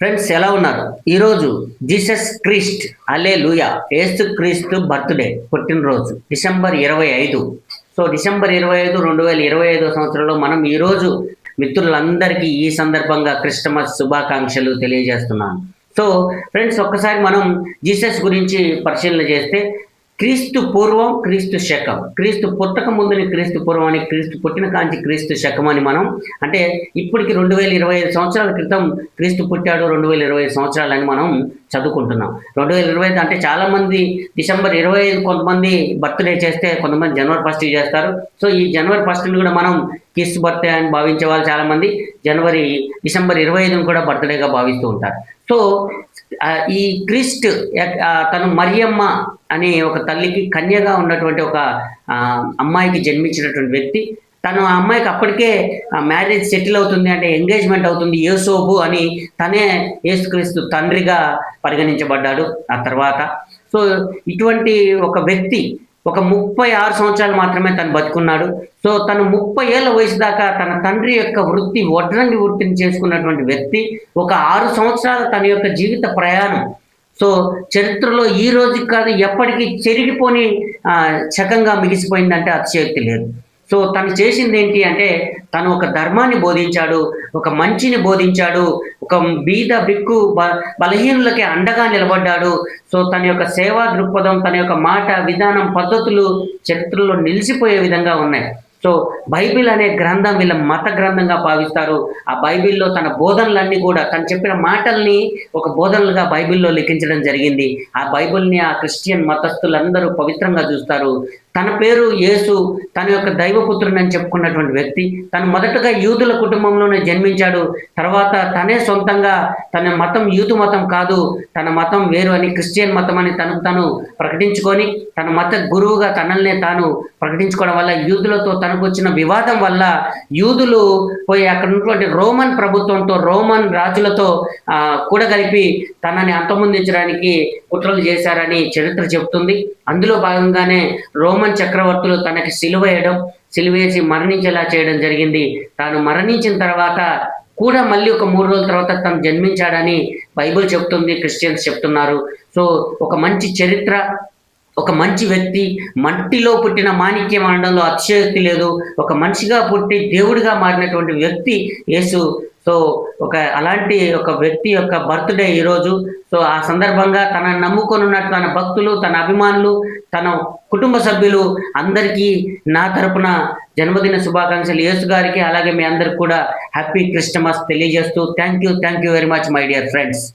Friends ఎలా ఉన్నారు? ఈరోజు జీసస్ క్రీస్ట్ హల్లెలూయా యేసు క్రీస్తు బర్త్డే పుట్టినరోజు డిసెంబర్ 25. సో డిసెంబర్ 25 2025 సంవత్సరంలో మనం ఈరోజు మిత్రులందరికీ ఈ సందర్భంగా క్రిస్టమస్ శుభాకాంక్షలు తెలియజేస్తున్నాను. సో ఫ్రెండ్స్, ఒక్కసారి మనం జీసస్ గురించి పరిశీలన చేస్తే క్రీస్తు పూర్వం క్రీస్తు శకం, క్రీస్తు పుట్టక ముందుని క్రీస్తు పూర్వం అని, క్రీస్తు పుట్టిన కాంచి క్రీస్తు శకం అని మనం అంటే ఇప్పటికి 2025 సంవత్సరాల క్రితం క్రీస్తు పుట్టాడు, 2025 సంవత్సరాలని మనం చదువుకుంటున్నాం. 2025 అంటే చాలామంది డిసెంబర్ 25 కొంతమంది బర్త్డే చేస్తే, కొంతమంది జనవరి 1 చేస్తారు. సో ఈ జనవరి 1 కూడా మనం క్రీస్తు బర్త్డే అని భావించే వాళ్ళు చాలామంది డిసెంబర్ 25 కూడా బర్త్డేగా భావిస్తూ ఉంటారు. సో ఈ క్రీస్ట్ తను మరియమ్మ అనే ఒక తల్లికి కన్యగా ఉన్నటువంటి ఒక అమ్మాయికి జన్మించినటువంటి వ్యక్తి. తను ఆ అమ్మాయికి అప్పటికే మ్యారేజ్ సెటిల్ అవుతుంది, అంటే ఎంగేజ్మెంట్ అవుతుంది. యేసోబు అని తనే యేసుక్రీస్తు తండ్రిగా పరిగణించబడ్డాడు ఆ తర్వాత. సో ఇటువంటి ఒక వ్యక్తి ఒక 36 సంవత్సరాలు మాత్రమే తను బతుకున్నాడు. సో తను 30 ఏళ్ళ వయసు దాకా తన తండ్రి యొక్క వడ్రంగి వృత్తిని చేసుకున్నటువంటి వ్యక్తి. ఒక 6 సంవత్సరాల తన యొక్క జీవిత ప్రయాణం సో చరిత్రలో ఈ రోజుకి కాదు ఎప్పటికీ చెరిగిపోని శకంగా మిగిసిపోయిందంటే అతిశయోక్తి లేదు. సో తను చేసింది ఏంటి అంటే, తను ఒక ధర్మాన్ని బోధించాడు, ఒక మంచిని బోధించాడు, ఒక బీద బిక్కు బలహీనులకి అండగా నిలబడ్డాడు. సో తన యొక్క సేవా దృక్పథం, తన యొక్క మాట విధానం, పద్ధతులు చరిత్రలో నిలిచిపోయే విధంగా ఉన్నాయి. సో బైబిల్ అనే గ్రంథం వీళ్ళ మత గ్రంథంగా భావిస్తారు. ఆ బైబిల్లో తన బోధనలన్నీ కూడా, తను చెప్పిన మాటల్ని ఒక బోధనలుగా బైబిల్లో లిఖించడం జరిగింది. ఆ బైబిల్ని ఆ క్రిస్టియన్ మతస్థులందరూ పవిత్రంగా చూస్తారు. తన పేరు యేసు, తన యొక్క దైవపుత్రుని అని చెప్పుకున్నటువంటి వ్యక్తి. తను మొదటగా యూదుల కుటుంబంలోనే జన్మించాడు. తర్వాత తనే సొంతంగా తన మతం యూదు మతం కాదు, తన మతం వేరు అని, క్రిస్టియన్ మతం అని తను ప్రకటించుకొని, తన మత గురువుగా తనల్నే తాను ప్రకటించుకోవడం వల్ల యూదులతో తనకు వచ్చిన వివాదం వల్ల యూదులు పోయి అక్కడ ఉన్నటువంటి రోమన్ ప్రభుత్వంతో, రోమన్ రాజులతో కూడగలిపి తనని అంతమొందించడానికి కుట్రలు చేశారని చరిత్ర చెబుతుంది. అందులో భాగంగానే రోమన్ చక్రవర్తులు తనకి సిలువేసి మరణించేలా చేయడం జరిగింది. తాను మరణించిన తర్వాత కూడా మళ్ళీ ఒక 3 రోజుల తర్వాత తను జన్మించాడని బైబిల్ చెప్తుంది, క్రిస్టియన్స్ చెప్తున్నారు. సో ఒక మంచి చరిత్ర, ఒక మంచి వ్యక్తి, మట్టిలో పుట్టిన మాణిక్యం అనడంలో అతిశయోక్తి లేదు. ఒక మనిషిగా పుట్టి దేవుడిగా మారినటువంటి వ్యక్తి యేసు. సో అలాంటి ఒక వ్యక్తి యొక్క బర్త్డే ఈరోజు. సో ఆ సందర్భంగా తనను నమ్ముకొని ఉన్నట్టు తన భక్తులు, తన అభిమానులు, తన కుటుంబ సభ్యులు అందరికీ నా తరపున జన్మదిన శుభాకాంక్షలు. యేసు గారికి అలాగే మీ అందరికి కూడా హ్యాపీ క్రిస్టమస్ తెలియజేస్తూ thank you very much my dear friends.